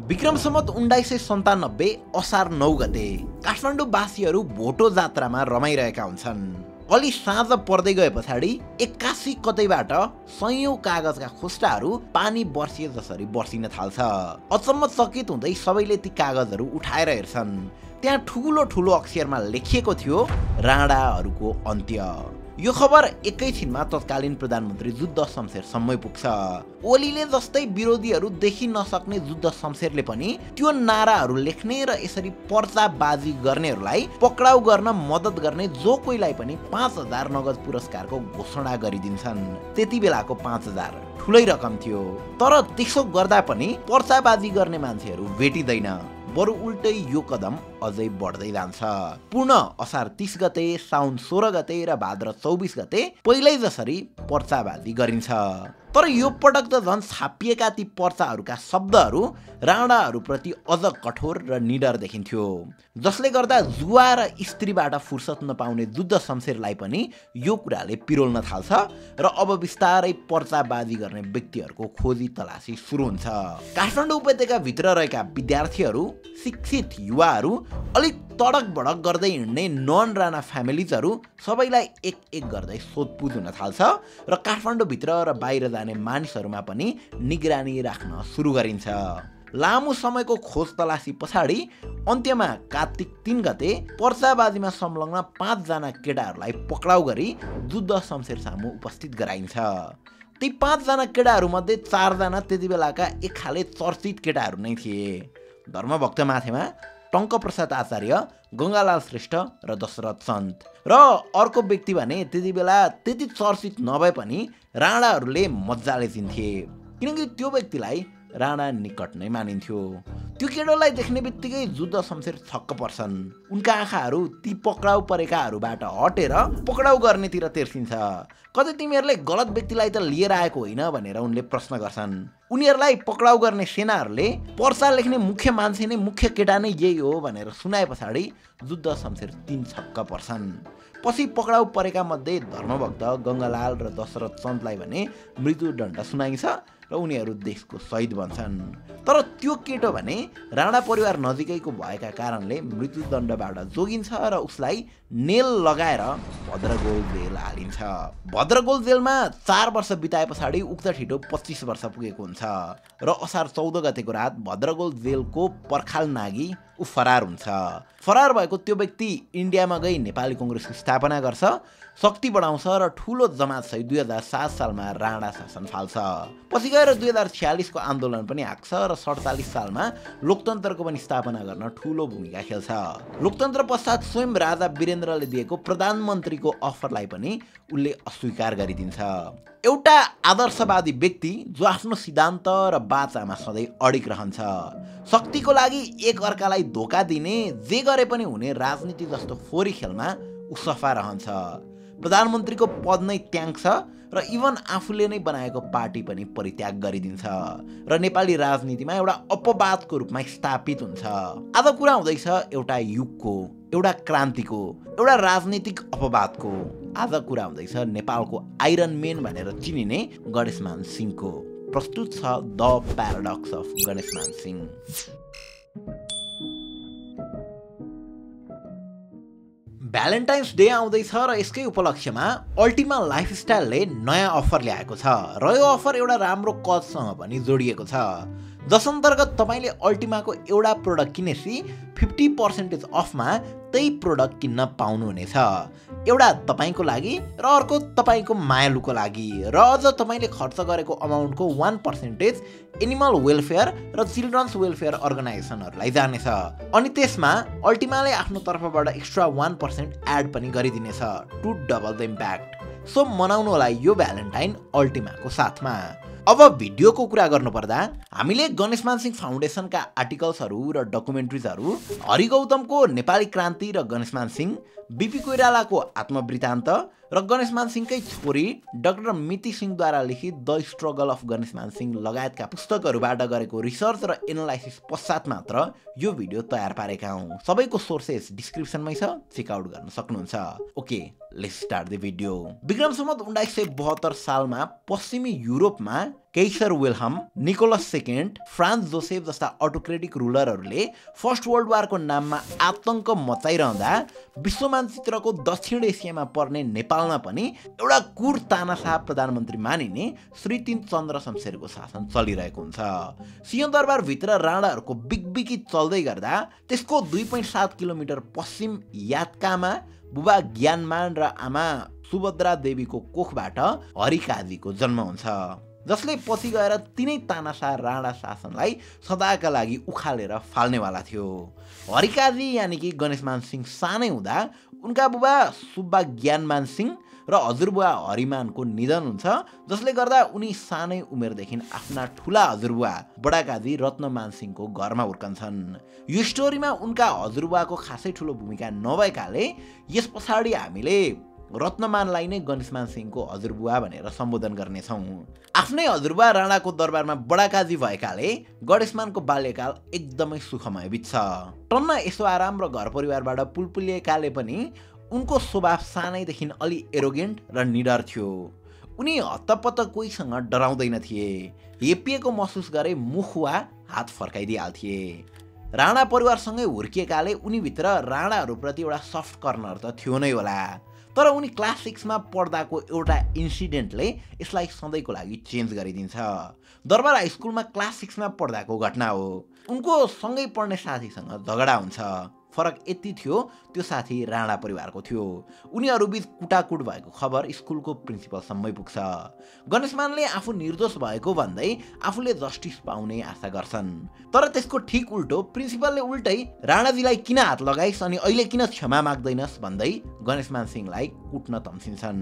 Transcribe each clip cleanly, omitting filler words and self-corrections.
विक्रम सम्वत 1997 असार 9 गते काठमाडौँवासीहरू भोटो जात्रामा रमाइरहेका हुन्छन्। अलि साँझ पर्दै गए पछाडि 81 कतैबाट सयौं कागजका खोस्टाहरू पानी बर्सिए जसरी बर्सिन थाल्छ। अचम्म चकित हुँदै सबैले ती कागजहरू उठाएर हेर्छन्। त्यहाँ ठुलो ठुलो अक्षरमा लेखिएको थियो राणाहरूको अन्त्य। यो खबर एकैछिनमा तत्कालीन प्रधानमन्त्री जुद्ध शमशेरसम्मै पुग्छ। ओलीले जस्तै विरोधीहरू देखि नसक्ने जुद्ध शमशेरले पनि त्यो नाराहरू लेख्ने र यसरी पर्चाबाजी गर्नेहरूलाई पक्राउ गर्न मद्दत गर्ने जो कोहीलाई पनि 5000 नगद पुरस्कारको घोषणा गरिदिन्छन्। त्यति बेलाको 5000 ठुलै रकम थियो। तर त्यसो गर्दा पनि पर्चाबाजी गर्ने मान्छेहरू भेटिँदैन, बरु उल्टै यो कदम अझै बढ्दै जान्छ। पूर्ण असार 30 गते, साउन 16 गते र भाद्र 24 गते पहिल्यै जसरी पर्चाबाजी गरिन्छ। तर यो पटक त झन् छापिएका ती पर्चाहरूका शब्दहरू राणाहरूप्रति अझ कठोर र निडर देखिन्थ्यो, जसले गर्दा जुवा र स्त्रीबाट फुर्सद नपाउने जुद्ध शमशेरलाई पनि यो कुराले पिरोल्न थाल्छ र अब बिस्तारै पर्चाबाजी गर्ने व्यक्तिहरूको खोजी तलासी सुरु हुन्छ। काठमाडौँ उपत्यकाभित्र रहेका विद्यार्थीहरू, शिक्षित युवाहरू, अलिक तडक भडक गर्दै हिँड्ने नन राणा फ्यामिलिजहरू सबैलाई एक एक गर्दै सोधपुछ हुन थाल्छ र काठमाडौँभित्र र बाहिर जाने मानिसहरूमा पनि निगरानी राख्न सुरु गरिन्छ। लामो समयको खोज तलासी पछाडि अन्त्यमा कार्तिक 3 गते पर्चाबाजीमा संलग्न 5 जना केटाहरूलाई पक्राउ गरी जुद्ध शमशेर सामु उपस्थित गराइन्छ। ती 5 जना केटाहरूमध्ये 4 जना त्यति बेलाका एक खाले चर्चित केटाहरू नै थिए। धर्मभक्त माथेमा टङ्कप्रसाद आचार्य, गङ्गालाल श्रेष्ठ र दशरथ सन्त। र अर्को व्यक्ति भने त्यति बेला त्यति चर्चित नभए पनि राणाहरूले मजाले चिन्थे, किनकि त्यो व्यक्तिलाई राणा निकट नै मानिन्थ्यो। त्यो केटालाई देख्ने बित्तिकै जुद्ध शमशेर छक्क पर्छन्। उनका आँखाहरू ती पक्राउ परेकाहरूबाट हटेर पक्राउ गर्नेतिर तेर्सिन्छ। कतै तिमीहरूले गलत व्यक्तिलाई त लिएर आएको होइन भनेर उनले प्रश्न गर्छन्। उनीहरूलाई पक्राउ गर्ने सेनाहरूले पर्चा लेख्ने मुख्य मान्छे नै मुख्य केटा नै यही हो भनेर सुनाए पछाडि जुद्ध शमशेर 3 छक्क पर्छन्। पछि पक्राउ परेका मध्ये धर्मभक्त, गङ्गालाल र दशरथ सन्तलाई भने मृत्युदण्ड सुनाइन्छ र उनीहरू देशको शहीद बन्छन्। तर त्यो केटो भने राणा परिवार नजिकैको भएका कारणले मृत्युदण्डबाट जोगिन्छ र उसलाई नेल लगाएर भद्रगोल जेल हालिन्छ। भद्रगोल जेलमा 4 वर्ष बिताए पछाडि उक्त ठिटो 25 वर्ष पुगेको हुन्छ र असार 14 गतेको रात भद्रगोल जेलको पर्खाल नागी ऊ फरार हुन्छ। फरार भएको त्यो व्यक्ति इन्डियामा गई नेपाली कङ्ग्रेसको स्थापना गर्छ, शक्ति बढाउँछ र ठुलो जमातसहित 2007 सालमा राणा शासन फाल्छ। पछि गएर 2046 को आन्दोलन पनि हाँक्छ र 47 सालमा लोकतन्त्रको पनि स्थापना गर्न ठुलो भूमिका खेल्छ। लोकतन्त्र पश्चात स्वयं राजा वीरेन्द्रले दिएको प्रधानमन्त्रीको अफरलाई पनि उनले अस्वीकार गरिदिन्छ। एउटा आदर्शवादी व्यक्ति जो आफ्नो सिद्धान्त र बाचामा सधैँ अडिग रहन्छ। शक्तिको लागि एक अर्कालाई धोका दिने, जे गरे पनि हुने राजनीति जस्तो फोरी खेलमा ऊ सफा रहन्छ। प्रधानमन्त्रीको पद नै त्याग्छ र इभन आफूले नै बनाएको पार्टी पनि परित्याग गरिदिन्छ र नेपाली राजनीतिमा एउटा अपवादको रूपमा स्थापित हुन्छ। आज कुरा हुँदैछ एउटा युगको, एउटा क्रान्तिको, एउटा राजनीतिक अपवादको। आज कुरा हुँदैछ नेपालको आइरन मेन भनेर चिनिने गणेशमान सिंहको। प्रस्तुत छ the paradox of Ganeshman Singh. Valentine's day आउँदैछ र यसकै उपलक्ष्यमा अल्टिमा लाइफस्टाइलले नयाँ अफर ल्याएको छ र यो अफर एउटा राम्रो कजसँग पनि जोडिएको छ, जस अन्तर्गत तपाईँले अल्टिमाको एउटा प्रोडक्ट किनेपछि 50% अफमा त्यही प्रोडक्ट किन्न पाउनुहुनेछ। एउटा तपाईँको लागि र अर्को तपाईँको मायालुको लागि, र अझ तपाईँले खर्च गरेको अमाउन्टको 1% एनिमल वेलफेयर र चिल्ड्रन्स वेलफेयर अर्गनाइजेसनहरूलाई जानेछ। अनि त्यसमा अल्टिमाले आफ्नो तर्फबाट एक्स्ट्रा 1% एड पनि गरिदिनेछ to double the impact. So मनाउनु होला यो भ्यालेन्टाइन अल्टिमाको साथमा। अब भिडियोको कुरा गर्नुपर्दा हामीले गणेशमान सिंह फाउन्डेसनका आर्टिकल्सहरू र डकुमेन्ट्रिजहरू, हरि गौतमको नेपाली क्रान्ति र गणेशमान सिंह, बीपी कोइरालाको आत्मवृत्तान्त र गणेशमान सिंहकै छोरी डाक्टर मिति सिंहद्वारा लिखित the struggle of Ganeshman Singh लगायतका पुस्तकहरूबाट गरेको रिसर्च र एनालाइसिस पश्चात मात्र यो भिडियो तयार पारेका हौँ। सबैको सोर्सेस डिस्क्रिप्सनमै छ, चेकआउट गर्न सक्नुहुन्छ। Okay, let's start the video. Vikram Samvat 1972 सालमा पश्चिमी युरोपमा Kaiser Wilhelm, Nicholas second, Franz Joseph जस्ता अटोक्रेटिक रुलरहरूले फर्स्ट वर्ल्ड वारको नाममा आतंक मचाइरहँदा विश्व मानचित्रको दक्षिण एसियामा पर्ने नेपालमा पनि एउटा कुर तानाशाह प्रधानमन्त्री मानिने श्री 3 चन्द्र शमशेरको शासन चलिरहेको हुन्छ। सिंहदरबारभित्र राणाहरूको बिगबिगी चल्दै गर्दा त्यसको 2.7 किलोमिटर पश्चिम यातकामा बुबा ज्ञानमान र आमा सुभद्रा देवीको कोखबाट हरिकाजीको जन्म हुन्छ, जसले पछि गएर तिनै तानाशाह राणा शासनलाई सदाका लागि उखालेर फाल्नेवाला थियो। हरिकाजी यानि कि गणेशमान सिंह सानै हुँदा उनका बुबा सुब्बा ज्ञानमान सिंह र हजुरबुवा हरिमानको निधन हुन्छ, जसले गर्दा उनी सानै उमेरदेखि आफ्ना ठुला हजुरबुवा बडाकाजी रत्नमान सिंहको घरमा हुर्कन्छन्। यो स्टोरीमा उनका हजुरबुवाको खासै ठुलो भूमिका नभएकाले यस पछाडि हामीले रत्नमानलाई नै गणेशमान सिंहको हजुरबुवा भनेर सम्बोधन गर्नेछौँ। आफ्नै हजुरबुवा राणाको दरबारमा बडाकाजी भएकाले गणेशमानको बाल्यकाल एकदमै सुखमय बित्छ। टन्न यसो आराम र घर परिवारबाट पुलपुलिएकाले पनि उनको स्वभाव सानैदेखि अलि एरोगेन्ट र निडर थियो। उनी हत्तपत्त कोहीसँग डराउँदैन थिए, हेपिएको महसुस गरे मुख वा हात फर्काइदिइहाल्थे। राणा परिवारसँगै हुर्किएकाले उनीभित्र राणाहरूप्रति एउटा सफ्ट कर्नर त थियो नै होला, तर उनी क्लास 6 मा पढ्दाको एउटा इन्सिडेन्टले यसलाई सधैँको लागि चेन्ज गरिदिन्छ। दरबार हाई स्कुलमा क्लास 6 मा पढ्दाको घटना हो। उनको सँगै पढ्ने साथीसँग झगडा हुन्छ। फरक यति थियो, त्यो साथी राणा परिवारको थियो। उनीहरूबीच कुटाकुट भएको खबर स्कुलको प्रिन्सिपलसम्मै पुग्छ। गणेशमानले आफू निर्दोष भएको भन्दै आफूले जस्टिस पाउने आशा गर्छन्, तर त्यसको ठिक उल्टो प्रिन्सिपलले उल्टै राणाजीलाई किन हात लगाइस् अनि अहिले किन क्षमा माग्दैनस् भन्दै गणेशमान सिंहलाई कुट्न तम्सिन्छन्।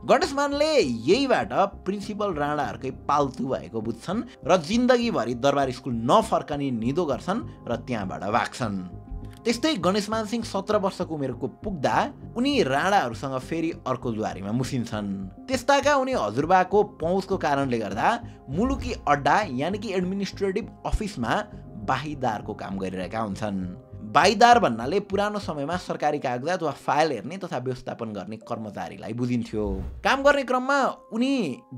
गणेशमानले यहीबाट प्रिन्सिपल राणाहरूकै पाल्तु भएको बुझ्छन् र जिन्दगीभरि दरबार स्कुल नफर्कने निदो गर्छन् र त्यहाँबाट भाग्छन्। त्यस्तै गणेशमान सिंह 17 वर्षको उमेरको पुग्दा उनी राणाहरूसँग फेरि अर्को जुवारीमा मुसिन्छन्। त्यस्ताका उनी हजुरबाको पहुँचको कारणले गर्दा मुलुकी अड्डा यानि कि एडमिनिस्ट्रेटिभ अफिसमा बाहिदारको काम गरिरहेका हुन्छन्। बाहिदार भन्नाले पुरानो समयमा सरकारी कागजात वा फाइल हेर्ने तथा व्यवस्थापन गर्ने कर्मचारीलाई बुझिन्थ्यो। काम गर्ने क्रममा उनी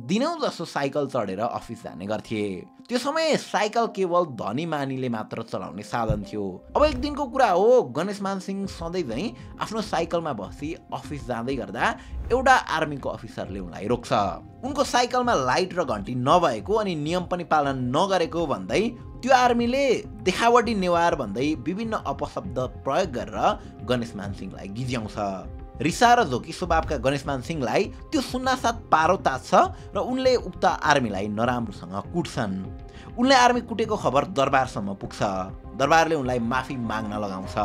दिनौँ जसो साइकल चढेर अफिस जाने गर्थे। त्यो समय साइकल केवल धनी मानिले मात्र चलाउने साधन थियो। अब एक दिनको कुरा हो, गणेशमान सिंह सधैँ झैँ आफ्नो साइकलमा बसी अफिस जाँदै गर्दा एउटा आर्मीको अफिसरले उनलाई रोक्छ। उनको साइकलमा लाइट र घन्टी नभएको अनि नियम पनि पालन नगरेको भन्दै त्यो आर्मीले देखावटी नेवार भन्दै विभिन्न अपशब्द प्रयोग गरेर गणेशमान सिंहलाई गिज्याउँछ। रिसा र झोकी स्वभावका गणेशमान सिंहलाई त्यो सुन्नासाथ पारो तात्छ र उनले उक्त आर्मीलाई नराम्रोसँग कुट्छन्। उनले आर्मी कुटेको खबर दरबारसम्म पुग्छ। दरबारले उनलाई माफी माग्न लगाउँछ।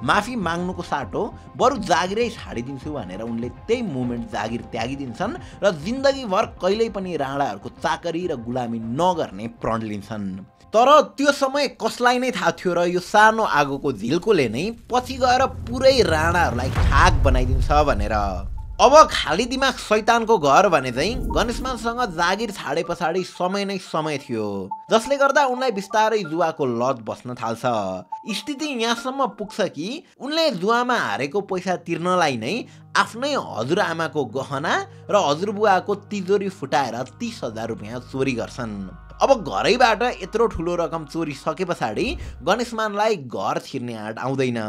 माफी माग्नुको साटो बरु जागिरै छाडिदिन्छु भनेर उनले त्यही मोमेन्ट जागिर त्यागिदिन्छन् र जिन्दगीभर कहिल्यै पनि राणाहरूको चाकरी र गुलामी नगर्ने प्रण लिन्छन्। तर त्यो समय कसलाई नै थाहा थियो र यो सानो आगोको झिल्कोले नै पछि गएर पुरै राणाहरूलाई खाक बनाइदिन्छ भनेर। अब खाली दिमाग शैतानको घर भने चाहिँ गणेशमानसँग जागिर छाडे पछाडि समय नै समय थियो, जसले गर्दा उनलाई बिस्तारै जुवाको लत बस्न थाल्छ। स्थिति यहाँसम्म पुग्छ कि उनले जुवामा हारेको पैसा तिर्नलाई नै आफ्नै हजुरआमाको गहना र हजुरबुवाको तिजोरी फुटाएर 30,000 रुपियाँ चोरी गर्छन्। अब घरैबाट यत्रो ठुलो रकम चोरी सके पछाडि गणेशमानलाई घर छिर्ने आँट आउँदैन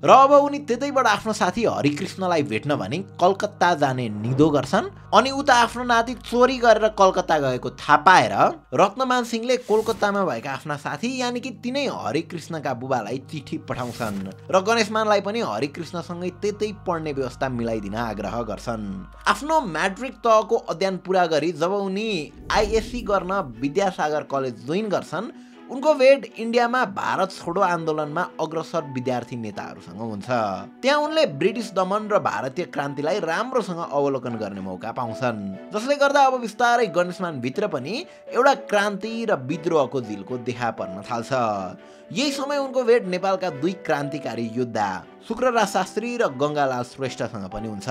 र अब उनी त्यतैबाट आफ्नो साथी हरिकृष्णलाई भेट्न भनी कलकत्ता जाने निदो गर्छन्। अनि उता आफ्नो नाति चोरी गरेर कलकत्ता गएको थाहा पाएर रत्नमान सिंहले कोलकातामा भएका आफ्ना साथी यानि कि तिनै हरिकृष्णका बुबालाई चिठी पठाउँछन् र गणेशमानलाई पनि हरिकृष्णसँगै त्यतै पढ्ने व्यवस्था मिलाइदिन आग्रह गर्छन्। आफ्नो म्याट्रिक तहको अध्ययन पुरा गरी जब उनी आइएससी गर्न विद्यासागर कलेज जोइन गर्छन्, उनको भेट इन्डियामा भारत छोडो आन्दोलनमा अग्रसर विद्यार्थी नेताहरूसँग हुन्छ। त्यहाँ उनले ब्रिटिस दमन र भारतीय क्रान्तिलाई राम्रोसँग अवलोकन गर्ने मौका पाउँछन्, जसले गर्दा अब बिस्तारै गणेशमान भित्र पनि एउटा क्रान्ति र विद्रोहको झिल्को देखा पर्न थाल्छ। यही समय उनको भेट नेपालका दुई क्रान्तिकारी योद्धा शुक्रराज शास्त्री र गङ्गालाल श्रेष्ठसँग पनि हुन्छ।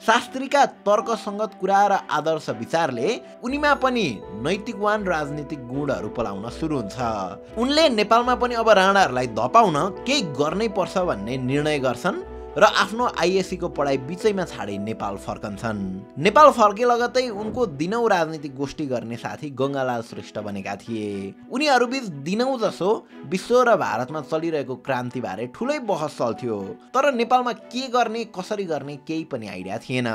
शास्त्रीका तर्कसङ्गत कुरा र आदर्श विचारले उनीमा पनि नैतिकवान राजनीतिक गुणहरू पलाउन सुरु हुन्छ। उनले नेपालमा पनि अब राणाहरूलाई धपाउन केही गर्नै पर्छ भन्ने निर्णय गर्छन् र आफ्नो आइएससी को पढाइ बिचैमा छाडी नेपाल फर्कन्छन्। नेपाल फर्के लगतै उनको दिनौं राजनीतिक गोष्ठी गर्ने साथी गंगालाल श्रेष्ठ बनेका थिए। उनीहरूबीच दिनौं जसो विश्व र भारतमा चलिरहेको क्रान्तिबारे ठुलै बहस चल्थ्यो, तर नेपालमा के गर्ने कसरी गर्ने केही पनि आइडिया थिएन।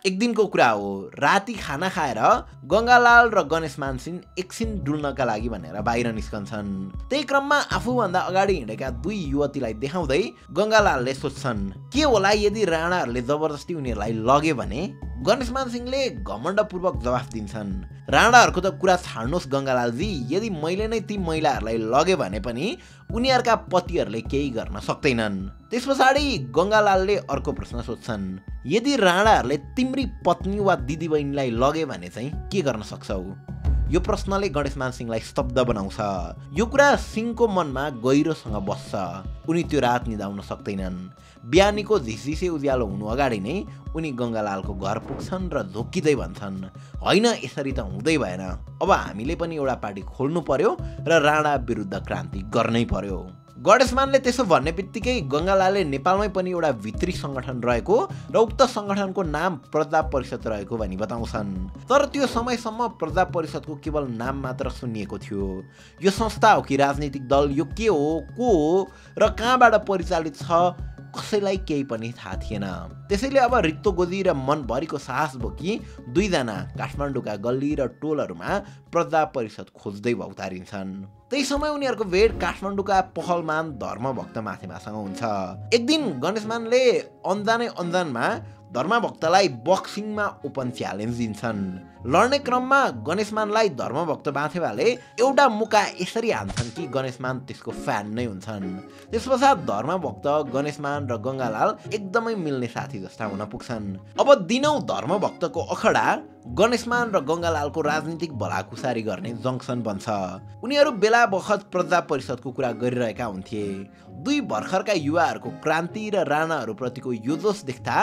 एक दिनको कुरा हो, राति खाना खाएर गंगालाल र गणेशमान सिंह एकछिन डुल्नका लागि भनेर बाहिर निस्कन्छन्। त्यही क्रममा आफूभन्दा अगाडि हिँडेका दुई युवतीलाई देखाउँदै गंगालालले सोध्छन् के होला यदि राणाहरूले जबरजस्ती उनीहरूलाई लगे भने। गणेशमान सिंहले घमण्डपूर्वक जवाफ दिन्छन्, राणाहरूको त कुरा छाड्नुहोस् गंगालालजी, यदि मैले नै ती महिलाहरूलाई लगे भने पनि उनीहरूका पतिहरूले केही गर्न सक्दैनन्। त्यस पछाडि गंगालालले अर्को प्रश्न सोध्छन्, यदि राणाहरूले तिम्री पत्नी वा दिदीबहिनीलाई लगे भने चाहिँ के गर्न सक्छौ? यो प्रश्नले गणेशमान सिंहलाई स्तब्ध बनाउँछ। यो कुरा सिंहको मनमा गहिरोसँग बस्छ। उनी त्यो रात निदाउन सक्दैनन्। बिहानीको झिसझिसे उज्यालो हुनु अगाडि नै उनी गंगालालको घर पुग्छन् र झोक्किँदै भन्छन्, होइन यसरी त हुँदै भएन, अब हामीले पनि एउटा पार्टी खोल्नु पर्यो र राणा विरुद्ध क्रान्ति गर्नै पर्यो। गणेशमानले त्यसो भन्ने बित्तिकै गंगालालले नेपालमै पनि एउटा भित्री संगठन रहेको र उक्त संगठनको नाम प्रजा परिषद रहेको भनी बताउँछन्। तर त्यो समयसम्म प्रजा परिषदको केवल नाम मात्र सुनिएको थियो। यो संस्था हो कि राजनीतिक दल, यो के हो, को हो र कहाँबाट परिचालित छ, कसैलाई केही पनि थाहा थिएन। त्यसैले अब रित्तो गोजी र मनभरिको साहस बोकी दुईजना काठमाडौँका गल्ली र टोलहरूमा प्रजा परिषद खोज्दै भौतारिन्छन्। त्यही समय उनीहरूको भेट काठमाडौँका पहलमान धर्मभक्त माथेमासँग हुन्छ। एक दिन गणेशमानले अन्जानमा धर्मभक्तलाई बक्सिङमा ओपन च्यालेन्ज दिन्छन्। लड्ने क्रममा गणेशमानलाई धर्मभक्त माथेवाले एउटा मुका यसरी हान्छन् कि गणेशमान त्यसको फ्यान नै हुन्छन्। त्यस पश्चात धर्मभक्त, गणेशमान र गंगालाल एकदमै मिल्ने साथी जस्ता हुन पुग्छन्। अब दिनौं धर्मभक्तको अखडा गणेशमान र गंगालालको राजनीतिक भलाकुसारी गर्ने जंक्सन बन्छ। उनीहरू बेला बखत प्रजा परिषदको कुरा गरिरहेका हुन्थे। दुई भर्खरका युवाहरूको क्रान्ति र राणाहरूप्रतिको यो जोस देख्दा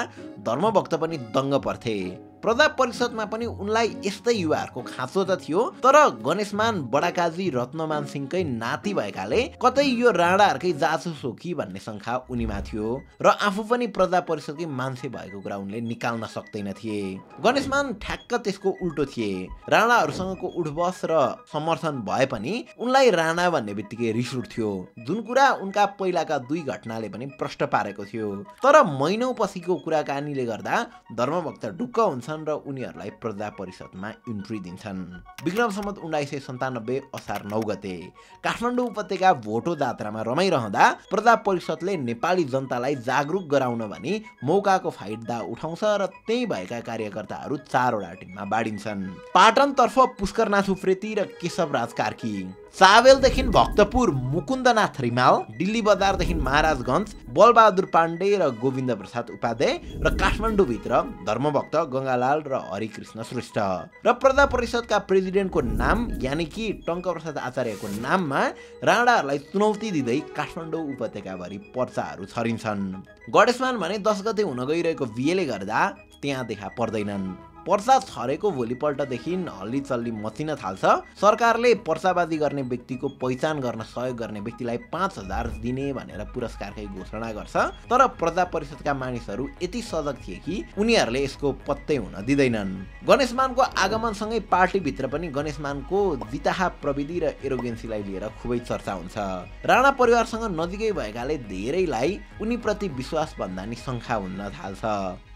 धर्मभक्त पनि दङ्ग पर्थे। प्रजा परिषदमा पनि उनलाई यस्तै युवाहरूको खाँचो त थियो, तर गणेशमान बडाकाजी रत्नमान सिंहकै नाति भएकाले कतै यो राणाहरूकै जासुस हो कि भन्ने शङ्का उनीमा थियो र आफू पनि प्रजा परिषदकै मान्छे भएको कुरा उनले निकाल्न सक्दैन थिए। गणेशमान ठ्याक्क त्यसको उल्टो थिए। राणाहरूसँगको उठबस र समर्थन भए पनि उनलाई राणा भन्ने बित्तिकै रिस उठ्थ्यो, जुन कुरा उनका पहिलाका दुई घटनाले पनि प्रष्ट पारेको थियो। तर महिनौ पछिको कुराकानीले गर्दा धर्मभक्त ढुक्क हुन्छन् र उनीहरूलाई प्रजा परिषदमा इन्ट्री दिन्छन्। विक्रम सम्वत 1997 असार 9 गते काठमाडौँ उपत्यका भोटो जात्रामा रमाइरहँदा प्रजा परिषदले नेपाली जनतालाई जागरुक गराउन भनी मौकाको फाइदा उठाउँछ र त्यही भएका कार्यकर्ताहरू 4 वटा टिममा बाडिन्छन्। पाटनतर्फ पुष्करनाथ उप्रेती र केशवराज कार्की, चावेलदेखि भक्तपुर मुकुन्दनाथ रिमाल, दिल्ली बजारदेखि महाराजगञ्ज बलबहादुर पाण्डे र गोविन्द प्रसाद उपाध्याय र काठमाडौँभित्र धर्मभक्त, गंगालाल र हरिकृष्ण श्रेष्ठ र प्रजा परिषदका प्रेसिडेन्टको नाम यानि कि टङ्कप्रसाद आचार्यको नाममा राणाहरूलाई चुनौती दिँदै काठमाडौँ उपत्यकाभरि पर्चाहरू छरिन्छन्। गणेशमान भने 10 गते हुन गइरहेको बिहेले गर्दा त्यहाँ देखा पर्दैनन्। पर्चा छरेको भोलिपल्टदेखि हल्ली चल्ली मचिन थाल्छ। सरकारले पर्चाबाजी गर्ने व्यक्तिको पहिचान गर्न सहयोग गर्ने व्यक्तिलाई 5,000 दिने भनेर पुरस्कारकै घोषणा गर्छ। तर प्रजा परिषदका मानिसहरू यति सजग थिए कि उनीहरूले यसको पत्तै हुन दिँदैनन्। गणेशमानको आगमनसँगै पार्टीभित्र पनि गणेशमानको जिताहा प्रविधि र एरोगेन्सीलाई लिएर खुबै चर्चा हुन्छ। राणा परिवारसँग नजिकै भएकाले धेरैलाई उनीप्रति विश्वास भन्दा नि शङ्का हुन थाल्छ।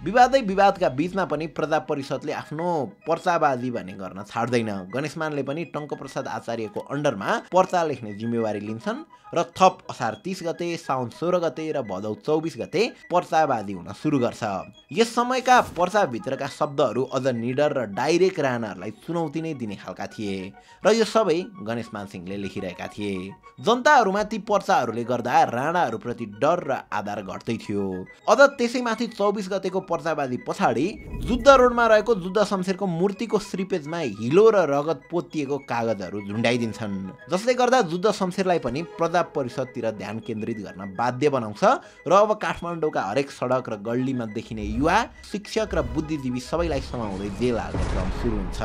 विवादका बीचमा पनि प्रजा परिषदले आफ्नो पर्चाबाजी भन्ने गर्न छाड्दैन। गणेशमानले पनि टङ्कप्रसाद आचार्यको अन्डरमा पर्चा लेख्ने जिम्मेवारी लिन्छन् र थप असार 30 गते, साउन 16 गते र भदौ 24 गते पर्चाबाजी हुन सुरु गर्छ। यस समयका पर्चाभित्रका शब्दहरू अझ निडर र डाइरेक्ट राणाहरूलाई चुनौती नै दिने खालका थिए र यो सबै गणेशमान सिंहले लेखिरहेका थिए। जनताहरूमा ती पर्चाहरूले गर्दा राणाहरूप्रति डर र आधार घट्दै थियो। अझ त्यसैमाथि 24 गतेको पर्चाबाजी पछाडि जुद्ध रोडमा रहेको जुद्ध शमशेरको मूर्तिको श्रीपेजमा हिलो र रगत पोतिएको कागजहरू झुन्डाइदिन्छन्, जसले गर्दा जुद्ध शमशेरलाई पनि प्रजा परिषदतिर ध्यान केन्द्रित गर्न बाध्य बनाउँछ र अब काठमाडौँका हरेक सडक र गल्लीमा देखिने युवा, शिक्षक र बुद्धिजीवी सबैलाई समाउँदै जेल हाल्ने क्रम सुरु हुन्छ।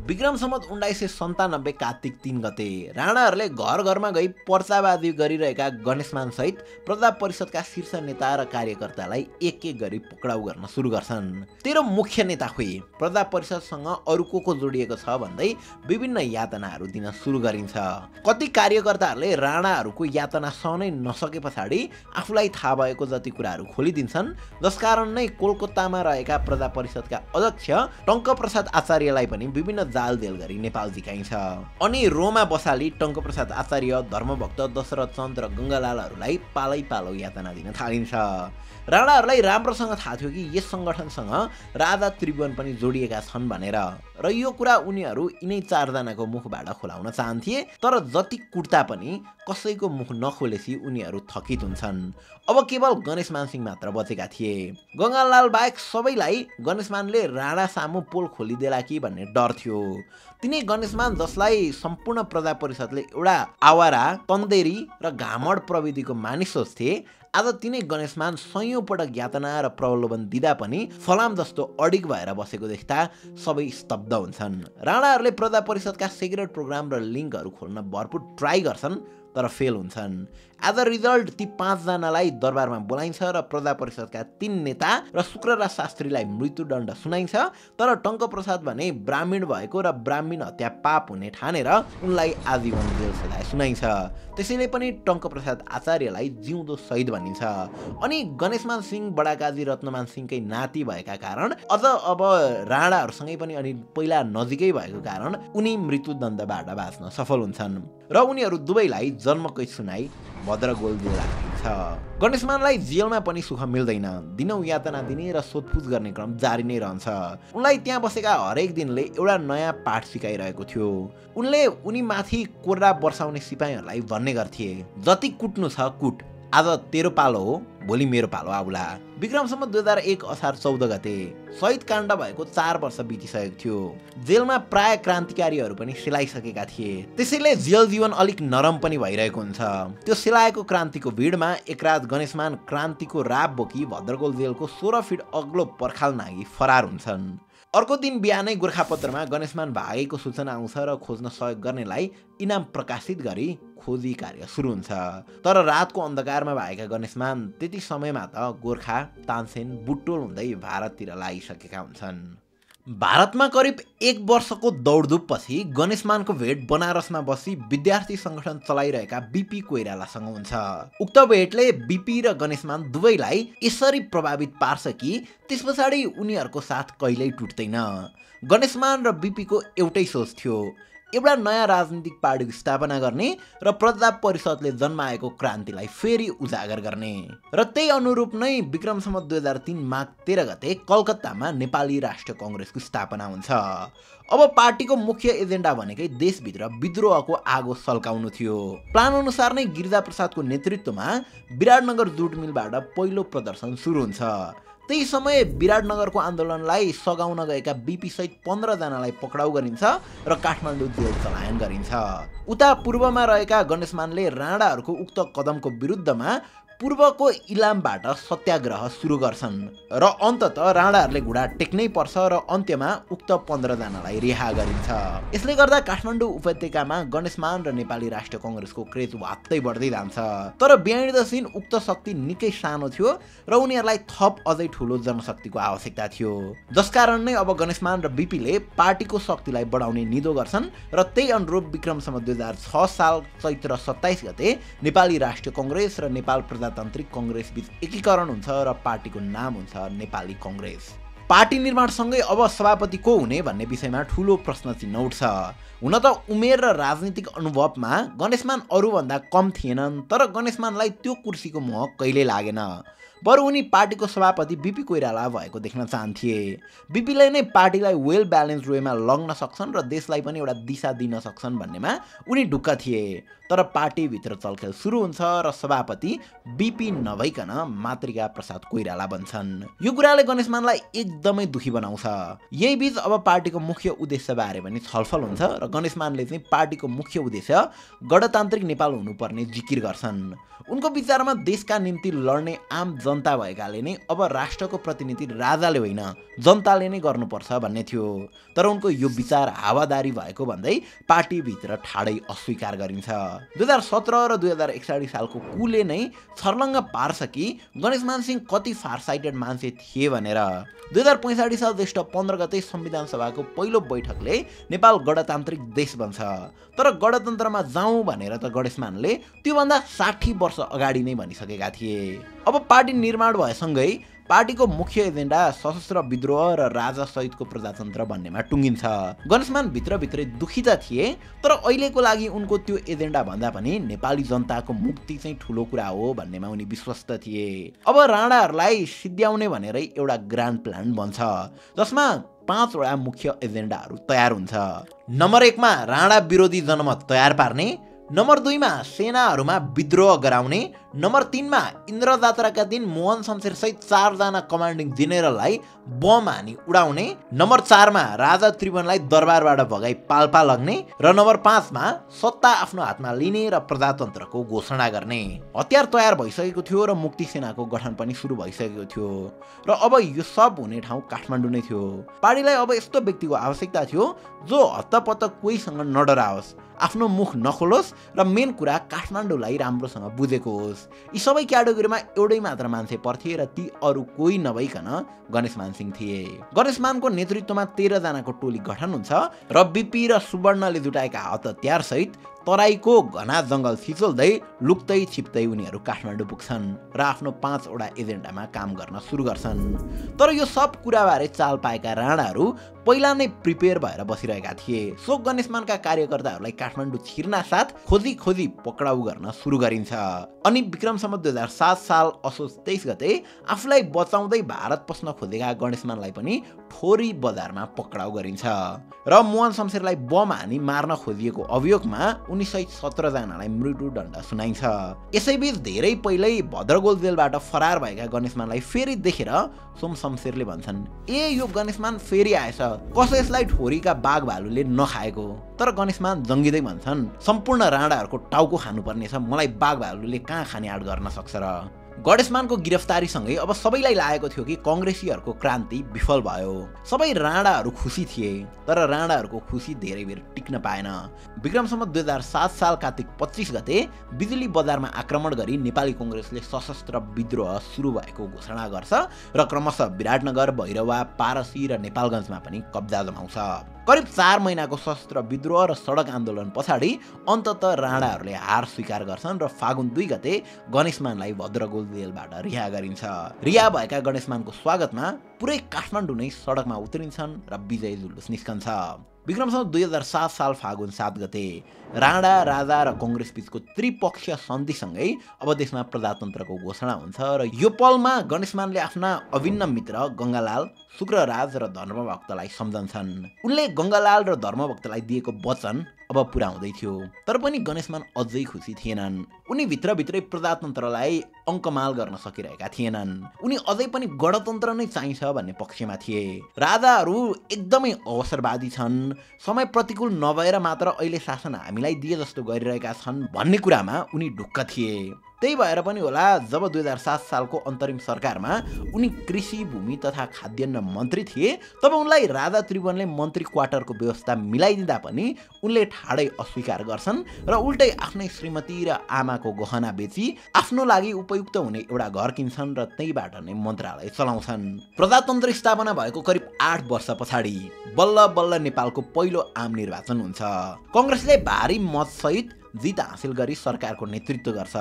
विक्रम सम्वत 1997 कार्तिक 3 गते राणाहरूले घर घरमा गई पर्चावादी गरिरहेका गणेशमान सहित प्रजा परिषदका शीर्ष नेता र कार्यकर्तालाई एक एक गरी पक्राउ गर्न सुरु गर्छन्। तेरो मुख्य नेता खोइ, प्रजा परिषदसँग अरु को जोडिएको छ भन्दै विभिन्न यातनाहरू दिन सुरु गरिन्छ। कति कार्यकर्ताहरूले राणाहरूको यातना सहनै नसके पछाडि आफूलाई थाहा भएको जति कुराहरू खोलिदिन्छन्, जसकारण नै कोलकातामा रहेका प्रजा परिषदका अध्यक्ष टङ्कप्रसाद आचार्यलाई पनि विभिन्न जालजेल गरी नेपाल झिकाइन्छ। अनि रोमा बसाली टङ्कप्रसाद आचार्य, धर्मभक्त दशरथ चन्द र गङ्गालालहरूलाई पालै पालो यातना दिन थालिन्छ। राणाहरूलाई राम्रोसँग थाहा थियो कि यस सङ्गठनसँग राजा त्रिभुवन पनि जोडिएका छन् भनेर, र यो कुरा उनीहरू यिनै चारजनाको मुखबाट खोलाउन चाहन्थे। तर जति कुट्दा पनि कसैको मुख नखोलेसी उनीहरू थकित हुन्छन्। अब केवल गणेशमान सिंह मात्र बचेका थिए। गङ्गालाल बाहेक सबैलाई गणेशमानले राणा सामु पोल खोलिदेला कि भन्ने डर थियो। तिनै गणेशमान जसलाई सम्पूर्ण प्रजा परिषदले एउटा आवारा, तन्देरी र घामड प्रविधिको मानिस सोच्थे, आज तिनै गणेशमान सयौं पटक यातना र प्रलोभन दिँदा पनि फलाम जस्तो अडिग भएर बसेको देख्दा सबै स्तब्ध हुन्छन्। राणाहरूले प्रजा परिषदका सिक्रेट प्रोग्राम र लिङ्कहरू खोल्न भरपुर ट्राई गर्छन्, तर फेल हुन्छन्। एज अ रिजल्ट ती 5 जनालाई दरबारमा बोलाइन्छ र प्रजा परिषदका 3 नेता र शुक्रराज शास्त्रीलाई मृत्युदण्ड सुनाइन्छ। तर टङ्कप्रसाद भने ब्राह्मण भएको र ब्राह्मण हत्या पाप हुने ठानेर उनलाई आजीवन जेल सजाय सुनाइन्छ। त्यसैले पनि टङ्कप्रसाद आचार्यलाई जिउँदो शहीद भनिन्छ। अनि गणेशमान सिंह बडाकाजी रत्नमान सिंहकै नाति भएका कारण अझ अब राणाहरूसँगै पनि अनि पहिला नजिकै भएको कारण उनी मृत्युदण्डबाट बाँच्न सफल हुन्छन् र उनीहरू दुवैलाई जन्मकै सुनाई भद्रगोल जेल राखिन्छ। गणेशमानलाई जेलमा पनि सुख मिल्दैन। दिनौं यातना दिने र सोधपुछ गर्ने क्रम जारी नै रहन्छ। उनलाई त्यहाँ बसेका हरेक दिनले एउटा नयाँ पाठ सिकाइरहेको थियो। उनले उनीमाथि कोर्रा बर्साउने सिपाहीहरूलाई भन्ने गर्थे, जति कुट्नु छ कुट, आज तेरो पालो हो, भोलि मेरो पालो आउला। विक्रम सम्वत 2001 असार 14 गते शहीद काण्ड भएको 4 वर्ष बितिसकेको थियो। जेलमा प्राय क्रान्तिकारीहरू पनि सेलाइसकेका थिए। त्यसैले जेल जीवन अलिक नरम पनि भइरहेको हुन्छ। त्यो सेलाएको क्रान्तिको भिडमा एकरात गणेशमान क्रान्तिको राप बोकी भद्रगोल जेलको 16 फिट अग्लो पर्खाल नागी फरार हुन्छन्। अर्को दिन बिहानै गोरखापत्रमा गणेशमान भागेको सूचना आउँछ र खोज्न सहयोग गर्नेलाई इनाम प्रकाशित गरी खोजी कार्य सुरु हुन्छ। तर रातको अन्धकारमा भागेका गणेशमान त्यति समयमा त गोर्खा, तानसेन, बुटोल हुँदै भारततिर लागिसकेका हुन्छन्। भारतमा करिब 1 वर्षको दौडधुप पछि गणेशमानको भेट बनारसमा बसी विद्यार्थी संगठन चलाइरहेका बीपी कोइरालासँग हुन्छ। उक्त भेटले बीपी र गणेशमान दुवैलाई यसरी प्रभावित पार्छ कि त्यस पछाडि उनीहरूको साथ कहिल्यै टुट्दैन। गणेशमान र बीपीको एउटै सोच थियो, एउटा नयाँ राजनीतिक पार्टीको स्थापना गर्ने र प्रजा परिषदले जन्माएको क्रान्तिलाई फेरि उजागर गर्ने। र त्यही अनुरूप नै विक्रम सम्वत 2003 माघ 13 गते कलकत्तामा नेपाली राष्ट्रिय कङ्ग्रेसको स्थापना हुन्छ। अब पार्टीको मुख्य एजेन्डा भनेकै देशभित्र विद्रोहको आगो सल्काउनु थियो। प्लान अनुसार नै गिरिजाप्रसादको नेतृत्वमा विराटनगर जुट मिलबाट पहिलो प्रदर्शन सुरु हुन्छ। त्यही समय विराटनगरको आन्दोलनलाई सघाउन गएका बीपी सहित 15 जनालाई पक्राउ गरिन्छ र काठमाडौँ जेल चलायन गरिन्छ। उता पूर्वमा रहेका गणेशमानले राणाहरूको उक्त कदमको विरुद्धमा पूर्वको इलामबाट सत्याग्रह सुरु गर्छन् र अन्ततः राणाहरूले घुँडा टेक्नै पर्छ र अन्त्यमा उक्त 15 जनालाई रिहा गरिन्छ। यसले गर्दा काठमाडौँ उपत्यकामा गणेशमान र नेपाली राष्ट्रिय कङ्ग्रेसको क्रेज वात्तै बढ्दै जान्छ। तर बिहाइन्ड द सिन उक्त शक्ति निकै सानो थियो र उनीहरूलाई थप अझै ठुलो जनशक्तिको आवश्यकता थियो। जसकारण नै अब गणेशमान र बीपीले पार्टीको शक्तिलाई बढाउने निधो गर्छन् र त्यही अनुरूप विक्रम सम्वत 2006 साल चैत्र 27 गते नेपाली राष्ट्रिय कङ्ग्रेस र नेपाल प्रजातान्त्रिक कङ्ग्रेस बीच एकीकरण हुन्छ र पार्टीको नाम हुन्छ नेपाली कङ्ग्रेस। पार्टी निर्माणसँगै अब सभापति को हुने भन्ने विषयमा ठूलो प्रश्न चिन्ह उठ्छ। हुन त उमेर र राजनीतिक अनुभवमा गणेशमान अरूभन्दा कम थिएनन्, तर गणेशमानलाई त्यो कुर्सीको मोह कहिल्यै लागेन। बरु उनी पार्टीको सभापति बीपी कोइराला भएको देख्न चाहन्थे। बीपीले नै पार्टीलाई वेल ब्यालेन्स वेमा लग्न सक्छन् र देशलाई पनि एउटा दिशा दिन सक्छन् भन्नेमा उनी ढुक्क थिए। तर पार्टीभित्र चलखेल सुरु हुन्छ र सभापति बीपी नभइकन मातृका प्रसाद कोइराला बन्छन्। यो कुराले गणेशमानलाई एक एकदमै दुखी बनाउँछ। यही बीच अब पार्टीको मुख्य उद्देश्य बारे पनि छलफल हुन्छ र गणेशमानले चाहिँ पार्टीको मुख्य उद्देश्य गणतान्त्रिक नेपाल हुनुपर्ने जिकिर गर्छन्। उनको विचारमा देशका निम्ति लड्ने आम जनता भएकाले नै अब राष्ट्रको प्रतिनिधि राजाले होइन जनताले नै गर्नुपर्छ भन्ने थियो। तर उनको यो विचार हावादारी भएको भन्दै पार्टीभित्र ठाडै अस्वीकार गरिन्छ। 2017 र 2061 सालको कुले नै छर्लङ्ग पार्छ कि गणेशमान सिंह कति फारसाइटेड मान्छे थिए भनेर। 2065 साल ज्येष्ठ 15 गते संविधान सभाको पहिलो बैठकले नेपाल गणतान्त्रिक देश बन्छ। तर गणतन्त्रमा जाउँ भनेर त गणेशमानले त्योभन्दा 60 वर्ष अगाडि नै भनिसकेका थिए। अब पार्टी निर्माण भएसँगै पार्टीको मुख्य एजेन्डा सशस्त्र विद्रोह र राजा सहितको प्रजातन्त्र भन्नेमा टुङ्गिन्छ। गणेशमान भित्रभित्रै दुखी त थिए, तर अहिलेको लागि उनको त्यो एजेन्डा भन्दा पनि नेपाली जनताको मुक्ति चाहिँ ठुलो कुरा हो भन्नेमा उनी विश्वस्त थिए। अब राणाहरूलाई सिद्ध्याउने भनेरै एउटा ग्रान्ड प्लान बन्छ जसमा 5 वटा मुख्य एजेन्डाहरू तयार हुन्छ। नम्बर 1 मा राणा विरोधी जनमत तयार पार्ने, नम्बर 2 मा सेनाहरूमा विद्रोह गराउने, नम्बर 3 मा इन्द्र जात्राका दिन मोहन शमशेर सहित 4 जना कमान्डिङ जेनेरललाई बम हानी उडाउने, नम्बर 4 मा राजा त्रिभुवनलाई दरबारबाट भगाई पाल्पा लग्ने र नम्बर 5 मा सत्ता आफ्नो हातमा लिने र प्रजातन्त्रको घोषणा गर्ने। हतियार तयार भइसकेको थियो र मुक्ति सेनाको गठन पनि सुरु भइसकेको थियो र अब यो सब हुने ठाउँ काठमाडौँ नै थियो। पार्टीलाई अब यस्तो व्यक्तिको आवश्यकता थियो जो हत्तपत्त कोहीसँग नडराओस्, आफ्नो मुख नखोलोस् र मेन कुरा काठमाडौँलाई राम्रोसँग बुझेको होस्। यी सबै क्याटेगोरीमा एउटै मात्र मान्छे पर्थे र ती अरू कोही नभइकन गणेशमान सिंह थिए। गणेशमानको नेतृत्वमा 13 जनाको टोली गठन हुन्छ र बीपी र सुवर्णले जुटाएका हतियार सहित तराईको घना जङ्गल छिचोल्दै लुक्दै छिप्दै उनीहरू काठमाडौँ पुग्छन् र आफ्नो 5 वटा एजेन्डामा काम गर्न सुरु गर्छन्। तर यो सब कुराबारे चाल पाएका राणाहरू पहिला नै प्रिपेयर भएर बसिरहेका थिए। सो गणेशमानका कार्यकर्ताहरूलाई काठमाडौँ छिर्ना साथ खोजी खोजी पक्राउ गर्न सुरु गरिन्छ। अनि विक्रम सम्वत 2007 साल असोज 23 गते आफूलाई बचाउँदै भारत पस्न खोजेका गणेशमानलाई पनि ठोरी बजारमा पक्राउ गरिन्छ र मोहन शमशेरलाई बम हानी मार्न खोजिएको अभियोगमा उनी सहित 17 जनालाई मृत्युदण्ड सुनाइन्छ। यसैबीच धेरै पहिल्यै भद्रगोल जेलबाट फरार भएका गणेशमानलाई फेरि देखेर सोम शमशेरले भन्छन्, ए यो गणेशमान फेरि आएछ, कसो यसलाई ठोरीका बाघ भालुले नखाएको। तर गणेशमान जङ्गिँदै भन्छन्, सम्पूर्ण राणाहरूको टाउको खानुपर्नेछ, मलाई बाघ भालुले कहाँ खाने आँट गर्न सक्छ र। गणेशमानको गिरफ्तारीसँगै अब सबैलाई लागेको थियो कि कांग्रेसीहरूको क्रान्ति विफल भयो। सबै राणाहरू खुसी थिए, तर राणाहरूको खुसी धेरै बेर टिक्न पाएन। विक्रम सम्वत 2007 साल कार्तिक 25 गते बिजुली बजारमा आक्रमण गरी नेपाली कांग्रेसले सशस्त्र विद्रोह सुरु भएको घोषणा गर्छ र क्रमशः विराटनगर, भैरवा, पारसी र नेपालगञ्जमा पनि कब्जा जमाउँछ। करिब 4 महिनाको सशस्त्र विद्रोह र सडक आन्दोलन पछाडि अन्ततः राणाहरूले हार स्वीकार गर्छन् र फागुन 2 गते गणेशमानलाई भद्रगोल जेलबाट रिहा गरिन्छ। रिहा भएका गणेशमानको स्वागतमा पुरै काठमाडौँ नै सडकमा उत्रिन्छन् र विजय जुलुस निस्कन्छ। विक्रम सम्वत 2007 साल फागुन 7 गते राणा, राजा र कांग्रेस बीचको त्रिपक्षीय सन्धिसँगै अब देशमा प्रजातन्त्रको घोषणा हुन्छ र यो पलमा गणेशमानले आफ्ना अभिन्न मित्र गङ्गालाल, शुक्रराज र धर्मभक्तलाई सम्झन्छन्। उनले गङ्गालाल र धर्मभक्तलाई दिएको वचन अब पुरा हुँदै थियो, तर पनि गणेशमान अझै खुसी थिएनन्। उनी भित्रभित्रै प्रजातन्त्रलाई अङ्कमाल गर्न सकिरहेका थिएनन्। उनी अझै पनि गणतन्त्र नै चाहिन्छ भन्ने पक्षमा थिए। राजाहरू एकदमै अवसरवादी छन्, समय प्रतिकूल नभएर मात्र अहिले शासन हामीलाई दिए जस्तो गरिरहेका छन् भन्ने कुरामा उनी ढुक्क थिए। त्यही भएर पनि होला जब 2007 सालको अन्तरिम सरकारमा उनी कृषि, भूमि तथा खाद्यान्न मन्त्री थिए, तब उनलाई राजा त्रिभुवनले मन्त्री क्वार्टरको व्यवस्था मिलाइदिँदा पनि उनले ठाडै अस्वीकार गर्छन् र उल्टै आफ्नै श्रीमती र आमाको गहना बेची आफ्नो लागि उपयुक्त हुने एउटा घर किन्छन् र त्यहीबाट नै मन्त्रालय चलाउँछन्। प्रजातन्त्र स्थापना भएको करिब 8 वर्ष पछाडि बल्ल बल्ल नेपालको पहिलो आम निर्वाचन हुन्छ। कांग्रेसले भारी मतसहित जित हासिल गरी सरकारको नेतृत्व गर्छ।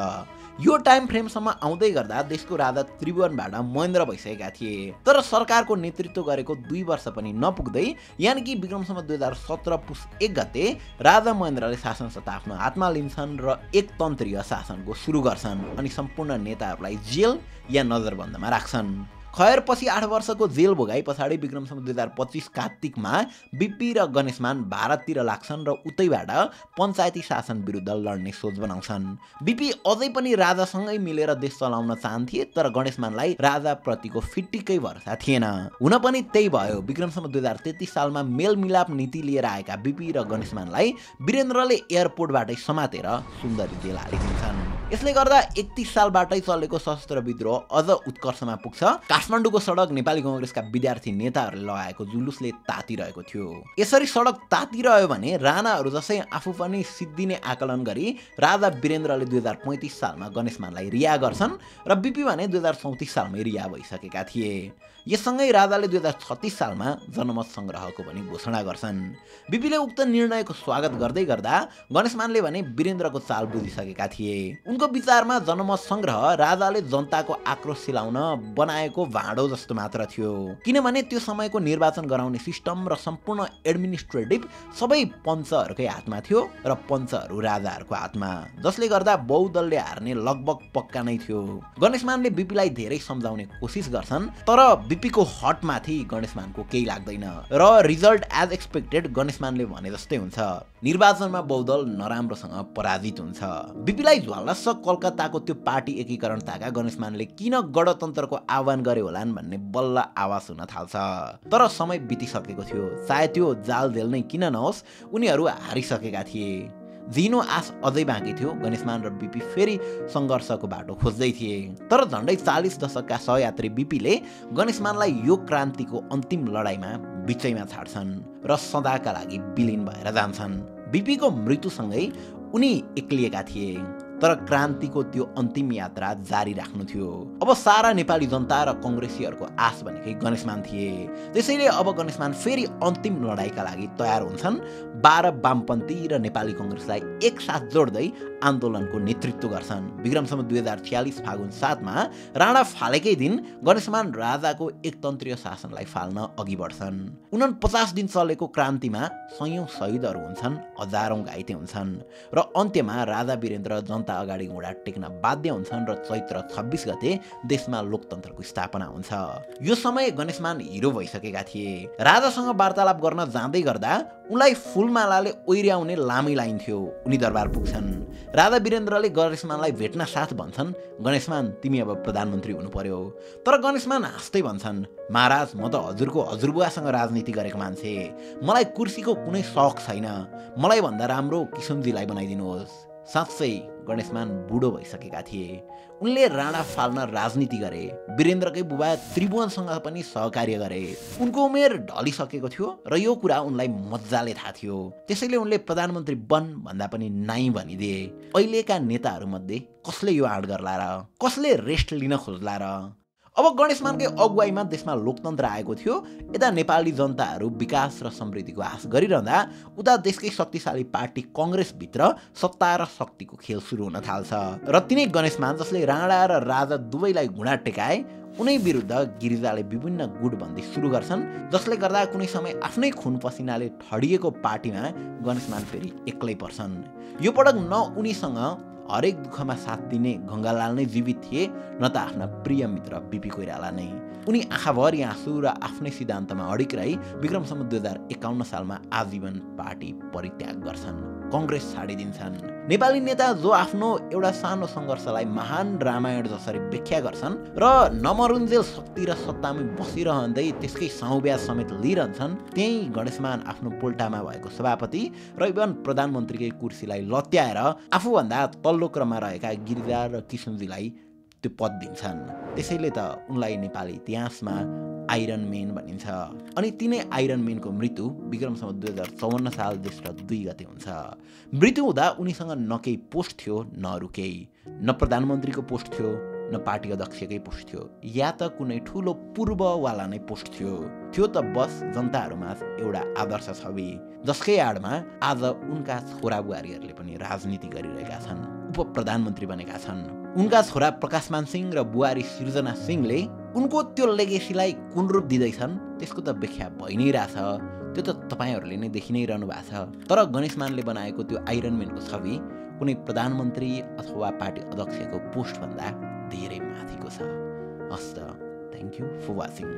यो टाइम फ्रेमसम्म आउँदै गर्दा देशको राजा त्रिभुवनबाट महेन्द्र भइसकेका थिए, तर सरकारको नेतृत्व गरेको 2 वर्ष पनि नपुग्दै यानि कि विक्रम सम्वत 2017 पुस 1 गते राजा महेन्द्रले शासन सत्ता आफ्नो हातमा लिन्छन् र एकतन्त्रीय शासनको सुरु गर्छन् अनि सम्पूर्ण नेताहरूलाई जेल या नजरबन्दमा राख्छन्। खैरपछि 8 वर्षको जेल भोगाई पछाडि विक्रमसम्म 2025 कार्तिकमा बिपी र गणेशमान भारततिर लाग्छन् र उतैबाट पञ्चायती शासन विरुद्ध लड्ने सोच बनाउँछन्। बिपी अझै पनि राजासँगै मिलेर देश चलाउन चाहन्थे, तर गणेशमानलाई राजाप्रतिको फिट्टिकै भरोसा थिएन। हुन पनि त्यही भयो। विक्रमसम्म 2033 सालमा मेलमिलाप नीति लिएर आएका बिपी र गणेशमानलाई वीरेन्द्रले एयरपोर्टबाटै समातेर सुन्दरी जेल हालिदिन्छन्। यसले गर्दा 31 सालबाटै चलेको सशस्त्र विद्रोह अझ उत्कर्षमा पुग्छ। काठमाडौँको सडक नेपाली कांग्रेसका विद्यार्थी नेताहरूले लगाएको जुलुसले तातिरहेको थियो। यसरी सडक तातिरह्यो भने राणाहरू जसै आफू पनि सिद्धिने आकलन गरी राजा वीरेन्द्रले 2035 सालमा गणेशमानलाई रिहा गर्छन् र बिपी भने 2034 सालमै रिहा भइसकेका थिए। यससँगै राजाले 2036 सालमा जनमत सङ्ग्रहको पनि घोषणा गर्छन्। बिपीले उक्त निर्णयको स्वागत गर्दै गर्दा गणेशमानले भने वीरेन्द्रको चाल बुझिसकेका थिए। उनको विचारमा जनमत सङ्ग्रह राजाले जनताको आक्रोश सिलाउन बनाएको भाँडो जस्तो मात्र थियो, किनभने त्यो समयको निर्वाचन गराउने सिस्टम र सम्पूर्ण एडमिनिस्ट्रेटिभ सबै पञ्चहरूकै हातमा थियो र पञ्चहरू राजाहरूको हातमा, जसले गर्दा बहुदलले हार्ने लगभग पक्का नै थियो। गणेशमानले बिपीलाई धेरै सम्झाउने कोसिस गर्छन्, तर बिपीको हटमाथि गणेशमानको केही लाग्दैन र रिजल्ट एज एक्सपेक्टेड गणेशमानले भने जस्तै हुन्छ। निर्वाचनमा बहुदल नराम्रोसँग पराजित हुन्छ। बिपीलाई झ्वालस्स कलकत्ताको त्यो पार्टी एकीकरण ताका गणेशमानले किन गणतन्त्रको आह्वान गरे होलान् भन्ने बल्ल आवाज हुन थाल्छ। तर समय बितिसकेको थियो। चाहे त्यो जालझेल नै किन नहोस्, उनीहरू हारिसकेका थिए। जिनो आस अझै बाँकी थियो। गणेशमान र बिपी फेरि सङ्घर्षको बाटो खोज्दै थिए। तर झन्डै 40 दशकका सहयात्री बिपीले गणेशमानलाई यो क्रान्तिको अन्तिम लडाइँमा बिचैमा छाड्छन् र सदाका लागि विलिन भएर जान्छन्। बिपीको मृत्युसँगै उनी एक्लिएका थिए, तर क्रान्तिको त्यो अन्तिम यात्रा जारी राख्नु थियो। अब सारा नेपाली जनता र कङ्ग्रेसीहरूको आश भनेकै गणेशमान थिए। त्यसैले अब गणेशमान फेरि अन्तिम लडाइँका लागि तयार हुन्छन्। 12 वामपन्थी र नेपाली कङ्ग्रेसलाई एकसाथ जोड्दै आन्दोलनको नेतृत्व गर्छन्। विक्रमसम्म 2046 फागुन 7 मा राणा फालेकै दिन गणेशमान राजाको एकतन्त्रीय शासनलाई फाल्न अघि बढ्छन्। 49 दिन चलेको क्रान्तिमा सयौं शहीदहरू हुन्छन्, हजारौं घाइते हुन्छन् र अन्त्यमा राजा वीरेन्द्र जनता अगाडि घुँडा टेक्न बाध्य हुन्छन् र चैत्र 26 गते देशमा लोकतन्त्रको स्थापना हुन्छ। यो समय गणेशमान हिरो भइसकेका थिए। राजासँग वार्तालाप गर्न जाँदै गर्दा उनलाई फुलमालाले ओइर्याउने लामै लाइन थियो। उनी दरबार पुग्छन्। राजा वीरेन्द्रले गणेशमानलाई भेट्न साथ भन्छन्, गणेशमान तिमी अब प्रधानमन्त्री हुनु पर्यो। तर गणेशमान हाँस्दै भन्छन्, महाराज म त हजुरको हजुरबुवासँग राजनीति गरेको मान्छे, मलाई कुर्सीको कुनै शौक छैन, मलाई भन्दा राम्रो किशनजीलाई बनाइदिनुहोस्। साँच्चै गणेशमान बुढो भइसकेका थिए। उनले राणा फाल्न राजनीति गरे। वीरेन्द्रकै बुबा त्रिभुवनसँग पनि सहकार्य गरे। उनको उमेर ढलिसकेको थियो र यो कुरा उनलाई मजाले थाहा थियो। त्यसैले उनले प्रधानमन्त्री बन भन्दा पनि नाइ भनिदिए। अहिलेका नेताहरूमध्ये कसले यो आँट गर्ला र? कसले रेस्ट लिन खोज्ला र? अब गणेशमानकै अगुवाईमा देशमा लोकतन्त्र आएको थियो। यता नेपाली जनताहरू विकास र समृद्धिको आश गरिरहँदा उता देशकै शक्तिशाली पार्टी कङ्ग्रेसभित्र सत्ता र शक्तिको खेल सुरु हुन थाल्छ र तिनै गणेशमान जसले राणा र राजा दुवैलाई घुँडा टेकाए, उनै विरुद्ध गिरिजाले विभिन्न गुटबन्दी सुरु गर्छन्, जसले गर्दा कुनै समय आफ्नै खुन पसिनाले ठडिएको पार्टीमा गणेशमान फेरि एक्लै पर्छन्। यो पटक न उनीसँग हरेक दुःखमा साथ दिने गङ्गालाल नै जीवित थिए, न त आफ्ना प्रिय मित्र बिपी कोइराला नै। उनी आँखाभरि आँसु र आफ्नै सिद्धान्तमा अडिक रही विक्रमसम्म 2051 सालमा आजीवन पार्टी परित्याग गर्छन्, कङ्ग्रेस छाडिदिन्छन्। नेपाली नेता जो आफ्नो एउटा सानो सङ्घर्षलाई महान रामायण जसरी व्याख्या गर्छन् र नमरुन्जेल शक्ति र सत्तामै बसिरहँदै त्यसकै साउब्याज समेत लिइरहन्छन्, त्यही गणेशमान आफ्नो पोल्टामा भएको सभापति र इभन प्रधानमन्त्रीकै कुर्सीलाई लत्याएर आफूभन्दा तल्लो क्रममा रहेका गिरिजा र किशनजीलाई त्यो पद दिन्छन्। त्यसैले त उनलाई नेपाली इतिहासमा आइरन मेन भनिन्छ। अनि तिनै आइरन मेनको मृत्यु विक्रमसम्म 2054 साल ज्येष्ठ 2 गते हुन्छ। मृत्यु हुँदा उनीसँग न केही पोस्ट थियो, न अरू केही, न प्रधानमन्त्रीको पोस्ट थियो, न पार्टी अध्यक्षकै पोस्ट थियो, या त कुनै ठुलो पूर्ववाला नै पोस्ट थियो त बस जनताहरूमा एउटा आदर्श छवि, जसकै आडमा आज उनका छोरा बुहारीहरूले पनि राजनीति गरिरहेका छन्, उप प्रधानमन्त्री बनेका छन्। उनका छोरा प्रकाशमान सिंह र बुहारी सृजना सिंहले उनको त्यो लेगेसीलाई कुन रूप दिँदैछन् त्यसको त व्याख्या भइ नै रहेछ। त्यो त तपाईँहरूले नै देखि नै रहनु भएको छ। तर गणेशमानले बनाएको त्यो आइरन मेनको छवि कुनै प्रधानमन्त्री अथवा पार्टी अध्यक्षको पोस्टभन्दा धेरै माथिको छ। हस्त थ्याङ्क यू फर वाचिङ।